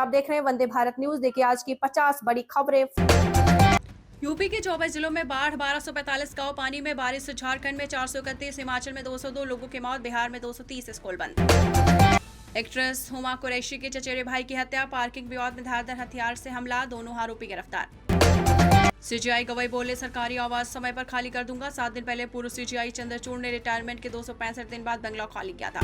आप देख रहे हैं वंदे भारत न्यूज। देखिए आज की 50 बड़ी खबरें। यूपी के 24 जिलों में बाढ़, 1245 गांव पानी में, बारिश से झारखंड में 431, हिमाचल में 202 लोगों की मौत, बिहार में 230 स्कूल बंद। एक्ट्रेस हुमा कुरैशी के चचेरे भाई की हत्या, पार्किंग विवाद में धारदार हथियार से हमला, दोनों आरोपी गिरफ्तार। सीजीआई गवई बोले सरकारी आवास समय पर खाली कर दूंगा। 7 दिन पहले पूर्व सीजीआई चंद्रचूड़ ने रिटायरमेंट के 265 दिन बाद बंगला खाली किया था।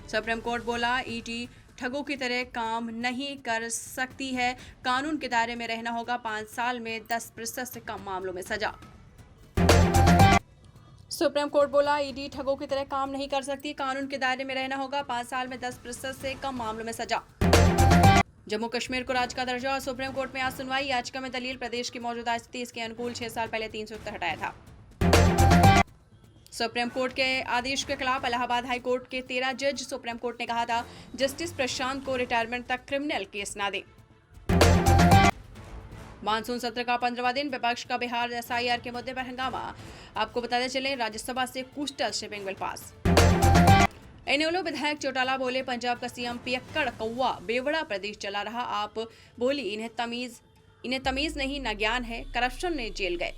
सुप्रीम कोर्ट बोला ईडी ठगों की तरह काम नहीं कर सकती है, कानून के दायरे में रहना होगा, 5 साल में 10% से कम मामलों में सजा। सुप्रीम कोर्ट बोला ईडी ठगों की तरह काम नहीं कर सकती, कानून के दायरे में रहना होगा, 5 साल में 10% से कम मामलों में सजा। जम्मू कश्मीर को राज्य का दर्जा और सुप्रीम कोर्ट में आज सुनवाई। याचिका में दलील प्रदेश की मौजूदा स्थिति इसके अनुकूल 6 साल पहले 370 हटाया था। सुप्रीम कोर्ट के आदेश के खिलाफ इलाहाबाद हाई कोर्ट के 13 जज, सुप्रीम कोर्ट ने कहा था जस्टिस प्रशांत को रिटायरमेंट तक क्रिमिनल केस ना दे। मानसून सत्र का 15वां दिन, विपक्ष का बिहार एसआईआर के मुद्दे पर हंगामा। आपको बताते चले राज्यसभा से कोस्टल शिपिंग बिल पास। इनेलो विधायक चौटाला बोले पंजाब का सीएम पियक्कड़ कौवा बेवड़ा प्रदेश चला रहा। आप बोली इन्हें तमीज नहीं न ज्ञान है, करप्शन ने जेल गए।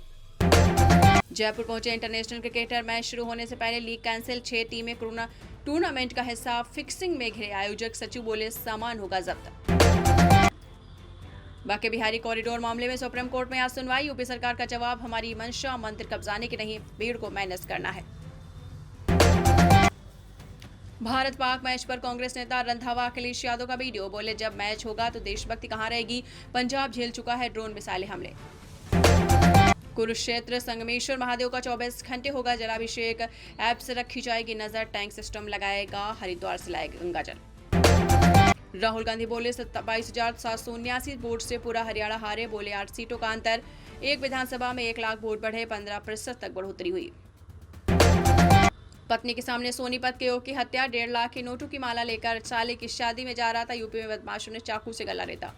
जयपुर पहुंचे इंटरनेशनल क्रिकेटर, मैच शुरू होने से पहले लीग कैंसिल, 6 टीमें कोरोना टूर्नामेंट का हिस्सा, फिक्सिंग में घिरे आयोजक, सचिव बोले सामान होगा जब्त। बाकी बिहारी कॉरिडोर मामले में सुप्रीम कोर्ट में आज सुनवाई। यूपी सरकार का जवाब, हमारी मंशा मंदिर कब्जाने की नहीं, भीड़ को मैनेज करना है। भारत पाक मैच पर कांग्रेस नेता रंधावा अखिलेश यादव का वीडियो, बोले जब मैच होगा तो देशभक्ति कहां रहेगी, पंजाब झेल चुका है ड्रोन मिसाइलें हमले। कुरुक्षेत्र संगमेश्वर महादेव का 24 घंटे होगा जलाभिषेक, ऐप से रखी जाएगी नजर, टैंक सिस्टम लगाएगा, हरिद्वार से लाएगा गंगाजल। राहुल गांधी बोले 22,779 वोट से पूरा हरियाणा हारे, बोले 8 सीटों का अंतर, एक विधानसभा में 1 लाख वोट बढ़े, 15% तक बढ़ोतरी हुई। पत्नी के सामने सोनीपत के युवक की हत्या, 1.5 लाख के नोटों की माला लेकर साले की शादी में जा रहा था, यूपी में बदमाशों ने चाकू से गला रेता।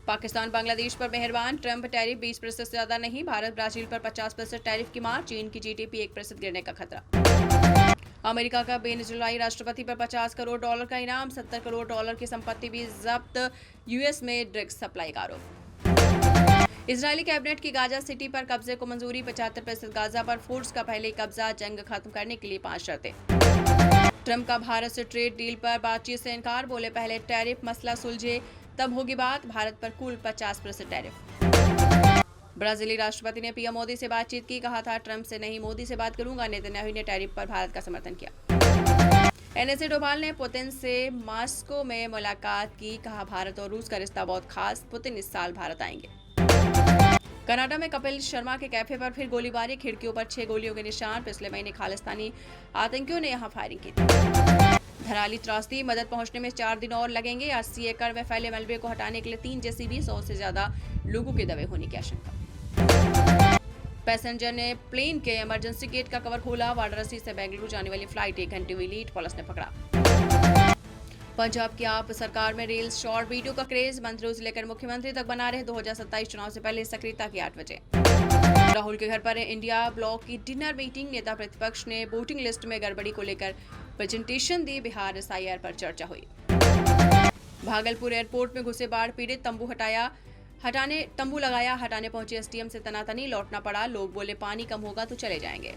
पाकिस्तान बांग्लादेश पर मेहरबान, ट्रंप टैरिफ 20% से ज्यादा नहीं, भारत ब्राजील पर 50% टैरिफ की मार, चीन की जीडीपी 1% गिरने का खतरा। अमेरिका का बेनजुलाई राष्ट्रपति पर $50 करोड़ का इनाम, $70 करोड़ की संपत्ति भी जब्त, यूएस में ड्रग्स सप्लाई का आरोप। इजरायली कैबिनेट की गाजा सिटी पर कब्जे को मंजूरी, 75% गाजा पर फोर्स का पहले कब्जा, जंग खत्म करने के लिए 5 शर्तें। ट्रंप का भारत से ट्रेड डील पर बातचीत से इनकार, बोले पहले टैरिफ मसला सुलझे तब होगी बात, भारत पर कुल 50% टैरिफ। ब्राजीली राष्ट्रपति ने पीएम मोदी से बातचीत की, कहा था ट्रंप से नहीं मोदी से बात करूंगा। नेतन्याहू ने टैरिफ पर भारत का समर्थन किया। एनएसए डोभाल ने पुतिन से मॉस्को में मुलाकात की, कहा भारत और रूस का रिश्ता बहुत खास, पुतिन इस साल भारत आएंगे। कनाडा में कपिल शर्मा के कैफे पर फिर गोलीबारी, खिड़कियों पर 6 गोलियों के निशान, पिछले महीने खालिस्तानी आतंकियों ने यहां फायरिंग की थी। धराली त्रासदी, मदद पहुंचने में 4 दिन और लगेंगे, 80 एकड़ में फैले मलबे को हटाने के लिए 3 जेसीबी, 100 से ज्यादा लोगों के दबे होने की आशंका। पैसेंजर ने प्लेन के इमरजेंसी गेट का कवर खोला, वाराणसी से बेंगलुरु जाने वाली फ्लाइट 1 घंटे हुई लेट, पुलिस ने पकड़ा। पंजाब की आप सरकार में रील्स शॉर्ट वीडियो का क्रेज, मंत्रियों से लेकर मुख्यमंत्री तक बना रहे 2027 चुनाव से पहले सक्रियता की 8 बजे। राहुल के घर पर इंडिया ब्लॉक की डिनर मीटिंग, नेता प्रतिपक्ष ने वोटिंग लिस्ट में गड़बड़ी को लेकर प्रेजेंटेशन दी, बिहार एसआईआर पर चर्चा हुई। भागलपुर एयरपोर्ट में घुसे बाढ़ पीड़ित, तंबू लगाया, हटाने पहुंचे एसडीएम से तनातनी, लौटना पड़ा, लोग बोले पानी कम होगा तो चले जाएंगे।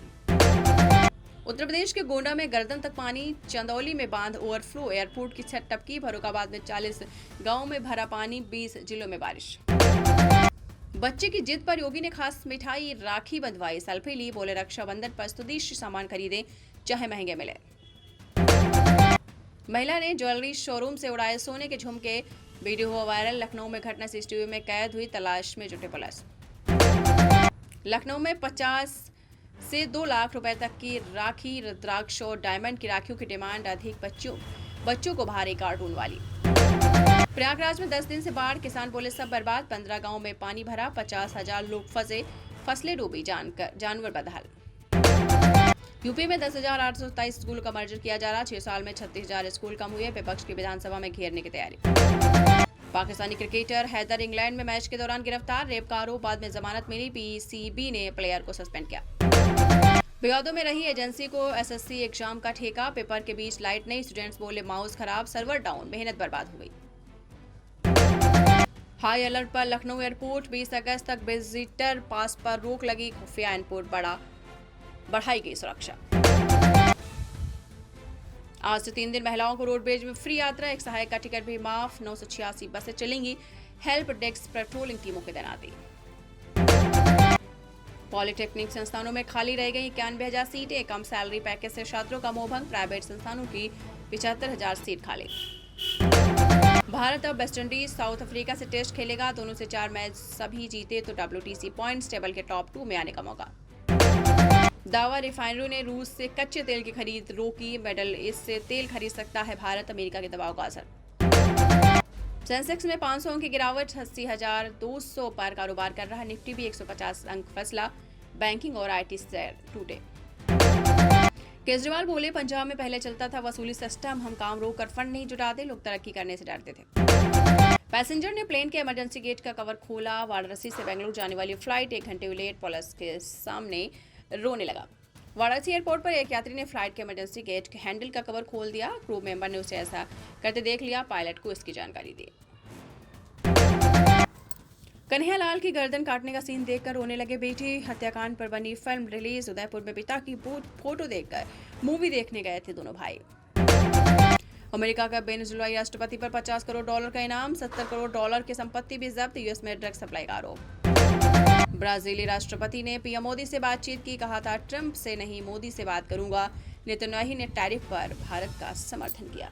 उत्तर प्रदेश के गोंडा में गर्दन तक पानी, चंदौली में बांध ओवरफ्लो, एयरपोर्ट की छत टपकी, फर्रुखाबाद में 40 गांवों में भरा पानी, 20 जिलों में बारिश। बच्चे की जिद पर योगी ने खास मिठाई राखी बंधवाई, सेल्फी ली, बोले रक्षाबंधन पर स्वदेशी सामान खरीदें चाहे महंगे मिले। महिला ने ज्वेलरी शोरूम से उड़ाए सोने के झुमके, वीडियो हुआ वायरल, लखनऊ में घटना सीसीटीवी में कैद हुई, तलाश में जुटे पुलिस। लखनऊ में 50 से 2 लाख रुपए तक की राखी, रुद्राक्ष और डायमंड की राखियों की डिमांड अधिक, बच्चों को भारी कार्टून वाली। प्रयागराज में 10 दिन से बाढ़, किसान बोले सब बर्बाद, 15 गांवों में पानी भरा, 50,000 लोग फंसे, फसलें डूबी, जानवर बदहाल। यूपी में 10,827 स्कूलों का मर्जर किया जा रहा, 6 साल में 36,000 स्कूल कम हुए, विपक्ष की विधानसभा में घेरने की तैयारी। पाकिस्तानी क्रिकेटर हैदर इंग्लैंड में मैच के दौरान गिरफ्तार, रेप का आरोप, बाद में जमानत मिली, पीसीबी ने प्लेयर को सस्पेंड किया। विवादों में रही एजेंसी को एसएससी एग्जाम का ठेका, पेपर के बीच लाइट नहीं, स्टूडेंट्स बोले माउस खराब, सर्वर डाउन, मेहनत बर्बाद हो गई। हाई अलर्ट पर लखनऊ एयरपोर्ट, 20 अगस्त तक विजिटर पास पर रोक लगी, खुफिया इनपुट बढ़ाई गई सुरक्षा। आज से 3 दिन महिलाओं को रोडवेज में फ्री यात्रा, एक सहायक का टिकट भी माफ, 986 बसें चलेंगी, हेल्प डेस्क पेट्रोलिंग टीमों की तैनाती। पॉलिटेक्निक संस्थानों में खाली रह गई 91,000 सीटें, कम सैलरी पैकेज से छात्रों का मोहभंग, प्राइवेट संस्थानों की 75,000 सीट खाली। भारत अब वेस्टइंडीज साउथ अफ्रीका से टेस्ट खेलेगा, दोनों से 4 मैच सभी जीते तो WTC पॉइंट्स टेबल के टॉप 2 में आने का मौका। दावा, रिफाइनरी ने रूस से कच्चे तेल की खरीद रोकी, मिडल ईस्ट से तेल खरीद सकता है भारत, अमेरिका के दबाव का असर। सेंसेक्स में 500 अंक की गिरावट, 80,200 पर कारोबार कर रहा, निफ्टी भी 150 अंक फसला, बैंकिंग और IT शेयर टूटे। केजरीवाल बोले, पंजाब में पहले चलता था वसूली सिस्टम, हम काम रोक कर फंड नहीं जुटाते, लोग तरक्की करने से डरते थे। पैसेंजर ने प्लेन के इमरजेंसी गेट का कवर खोला, वाराणसी से बेंगलुरु जाने वाली फ्लाइट 1 घंटे लेट, पुलिस के सामने रोने लगा। वाराणसी एयरपोर्ट पर एक यात्री ने फ्लाइट के इमरजेंसी गेट के हैंडल का कवर खोल दिया, क्रू मेंबर ने उसे ऐसा करते देख लिया, पायलट को इसकी जानकारी दी। कन्हैयालाल की गर्दन काटने का सीन देखकर रोने लगे बेटी, हत्याकांड पर बनी फिल्म रिलीज, उदयपुर में पिता की फोटो देखकर मूवी देखने गए थे दोनों भाई। अमेरिका का वेनेजुएलाई राष्ट्रपति पर $50 करोड़ का इनाम, $70 करोड़ की संपत्ति भी जब्त, यूएस में ड्रग सप्लाई का आरोप। ब्राजीली राष्ट्रपति ने पीएम मोदी से बातचीत की, कहा था ट्रंप से नहीं मोदी से बात करूंगा, नेतन्याहू ने टैरिफ पर भारत का समर्थन किया।